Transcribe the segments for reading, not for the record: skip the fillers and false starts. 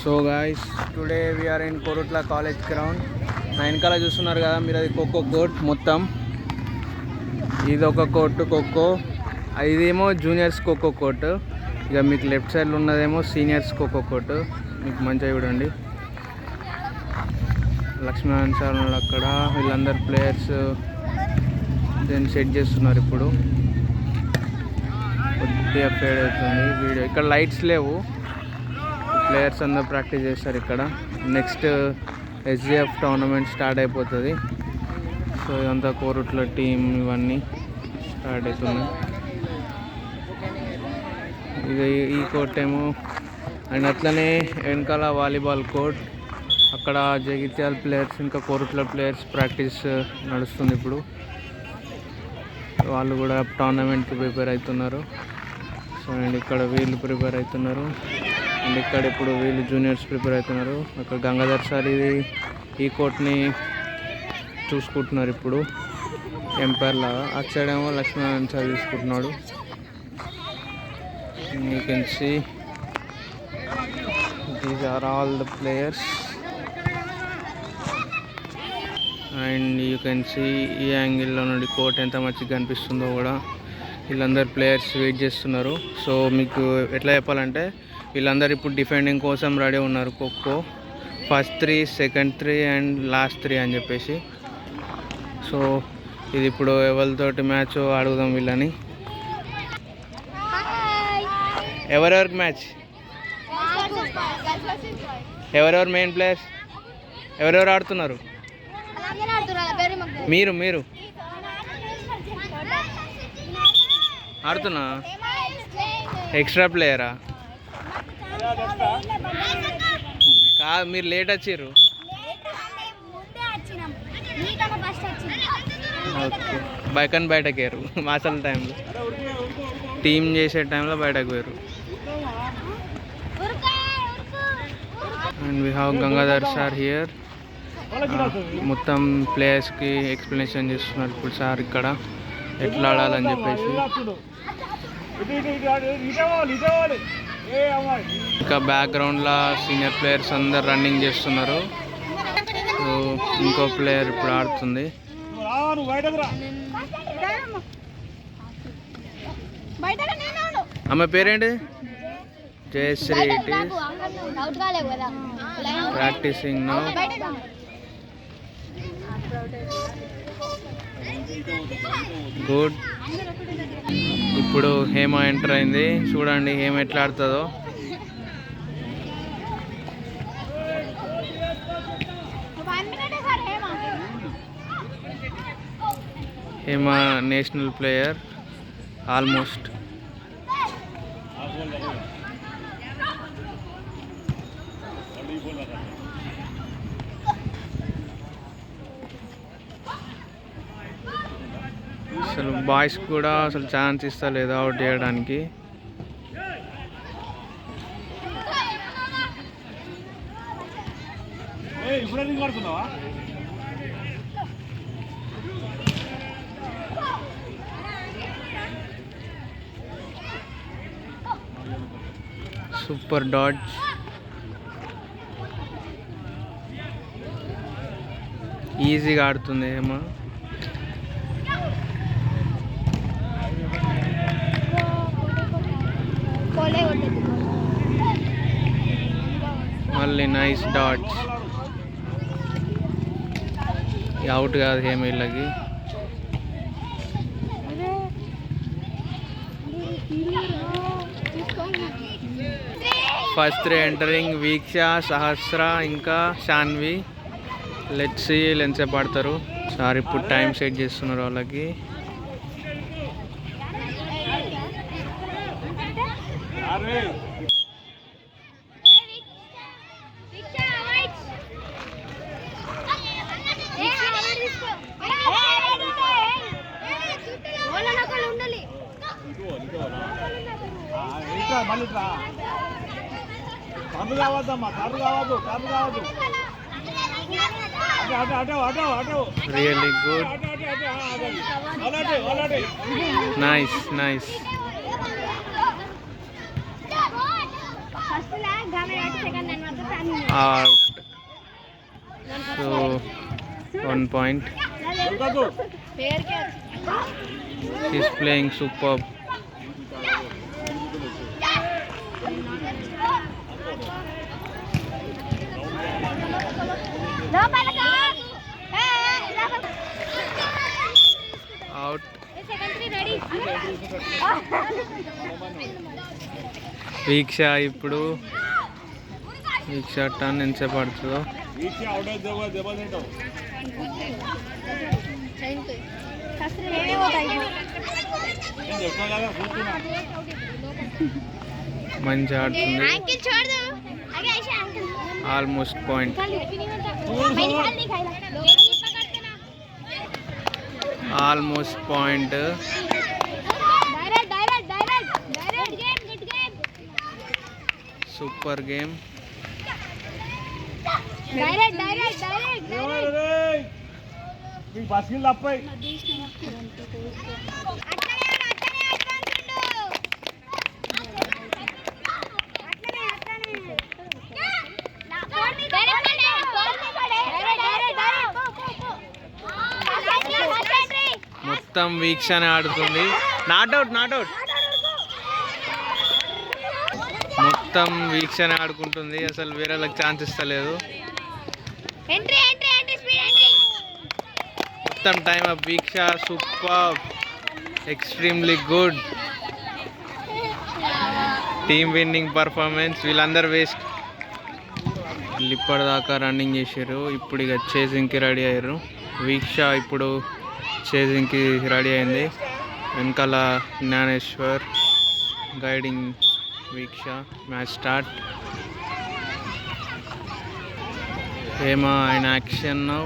So guys today we are in Korutla college ground. నా వెనకాల చూస్తున్నారు కదా మీరు, అది ఖోఖో కోర్ట్ మొత్తం. ఇది ఒక కోర్టు ఖోఖో, ఇదేమో జూనియర్స్ ఖోఖో కోర్టు. ఇక మీకు లెఫ్ట్ సైడ్లో ఉన్నదేమో సీనియర్స్ ఖోఖో కోర్టు. మీకు మంచిగా చూడండి. లక్ష్మీనారాయణ సార్ ఉన్నాడు అక్కడ. వీళ్ళందరూ ప్లేయర్స్ దీన్ని సెట్ చేస్తున్నారు. ఇప్పుడు కొద్దిగా ఫేడ్ అవుతుంది వీడియో. ఇక్కడ లైట్స్ లేవు, ప్లేయర్స్ అందరూ ప్రాక్టీస్ చేస్తారు ఇక్కడ. నెక్స్ట్ ఎస్జిఎఫ్ టోర్నమెంట్ స్టార్ట్ అయిపోతుంది. సో ఇదంతా కోరుట్ల టీం, ఇవన్నీ స్టార్ట్ అవుతున్నాయి. ఇది ఈ కోర్ట్ ఏమో. అండ్ అట్లనే వెనకాల వాలీబాల్ కోర్ట్. అక్కడ జగిత్యాల ప్లేయర్స్ ఇంకా కోరుట్ల ప్లేయర్స్ ప్రాక్టీస్ నడుస్తుంది ఇప్పుడు. వాళ్ళు కూడా టోర్నమెంట్కి ప్రిపేర్ అవుతున్నారు. సో అండ్ ఇక్కడ వీళ్ళు ప్రిపేర్ అవుతున్నారు. అండ్ ఇక్కడ ఇప్పుడు వీళ్ళు జూనియర్స్ ప్రిపేర్ అవుతున్నారు. అక్కడ గంగాధర్ సార్ ఈ కోర్ట్ని చూసుకుంటున్నారు ఇప్పుడు, ఎంపైర్ లాగా. అటు సైడ్ ఏమో లక్ష్మీనారాయణ సార్ చూసుకుంటున్నాడు. You can see these are all the players. And you can see ఈ యాంగిల్లో నుండి కోర్ట్ ఎంత మంచిగా కనిపిస్తుందో కూడా. వీళ్ళందరూ ప్లేయర్స్ వెయిట్ చేస్తున్నారు. సో మీకు ఎట్లా చెప్పాలంటే, వీళ్ళందరూ ఇప్పుడు డిఫెండింగ్ కోసం రెడీ ఉన్నారు. Kho kho first 3, second 3 and last 3 అని చెప్పేసి. సో ఇది ఇప్పుడు ఎవరితోటి మ్యాచ్ అడుగుదాం వీళ్ళని. ఎవరెవరికి మ్యాచ్? ఎవరెవరు మెయిన్ ప్లేయర్స్? ఎవరెవరు ఆడుతున్నారు? మీరు ఆడుతున్నా? ఎక్స్ట్రా ప్లేయరా? కాదు, మీరు లేట్ వచ్చారు. ఓకే, బయటకు పోయారు అసలు టైంలో, టీమ్ చేసే టైంలో బయటకు పోయారు. And we have Gangadhar sir here. మొత్తం ప్లేయర్స్కి ఎక్స్ప్లెనేషన్ చేస్తున్నారు ఇప్పుడు సార్ ఇక్కడ, ఎట్లా ఆడాలని చెప్పేసి. ఇంకా బ్యాక్గ్రౌండ్లో సీనియర్ ప్లేయర్స్ అందరు రన్నింగ్ చేస్తున్నారు. సో ఇంకో ప్లేయర్ ఇప్పుడు ఆడుతుంది. ఆమె పేరేంటి? Jayashree. It is practising now. Good. ఇప్పుడు హేమ ఎంటర్ అయింది. చూడండి హేమ ఎట్లా ఆడుతుందో. Hema national player almost. అసలు బాయ్స్ కూడా అసలు ఛాన్స్ ఇస్తలేదు అవుట్ చేయడానికి. Super dodge. ఈజీగా ఆడుతుంది ఏమో. మళ్ళీ నైస్ డాట్స్. అవుట్ కాదు ఏమి వీళ్ళకి. ఫస్ట్ 3 ఎంటరింగ్ వీక్ష, సహస్ర ఇంకా శాన్వి. లెట్స్ సీ ఎంతసేపు ఆడతారు. సార్ ఇప్పుడు టైం సెట్ చేస్తున్నారు వాళ్ళకి. Really good. Nice, nice. First lag, second and out. So 1 point. He's playing superb. Out. వీక్ష ఇప్పుడు వీక్ష టర్న్ ఎంతసేపు పడుతుందో. మంచి ఆడుతుంది. Almost point. Almost point. Super game. మొత్తం వీక్షనే ఆడుతుంది. నాట్అవుట్ మొత్తం వీక్షనే ఆడుకుంటుంది. అసలు వేరే వాళ్ళకి ఛాన్స్ ఇస్తలేదు. మొత్తం టైమ్ అప్. వీక్ష సూపర్, ఎక్స్ట్రీమ్లీ గుడ్. Team winning performance. వీళ్ళందరూ వేస్ట్. ఇప్పటిదాకా రన్నింగ్ చేసారు. ఇప్పుడు ఇక చేసింగ్కి రెడీ అయ్యారు. వీక్ష ఇప్పుడు చేసింగ్కి రెడీ అయింది. వెనకాల Gnaneshwar guiding Veeksha. Match start. Hema in action now.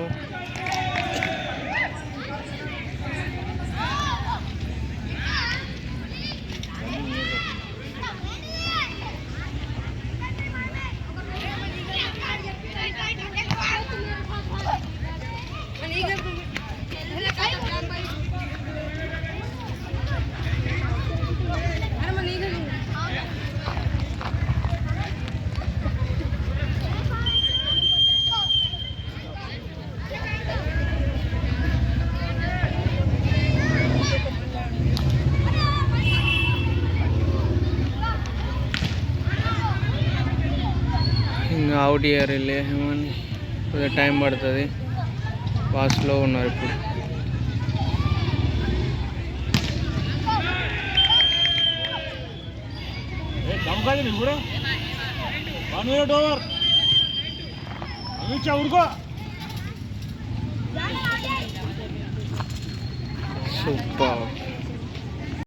ఇంకా అవుట్ ఇయర్ వెళ్ళేమని కొద్దిగా టైం పడుతుంది. ఫాస్ట్లో ఉన్నారు ఇప్పుడు. సూపర్.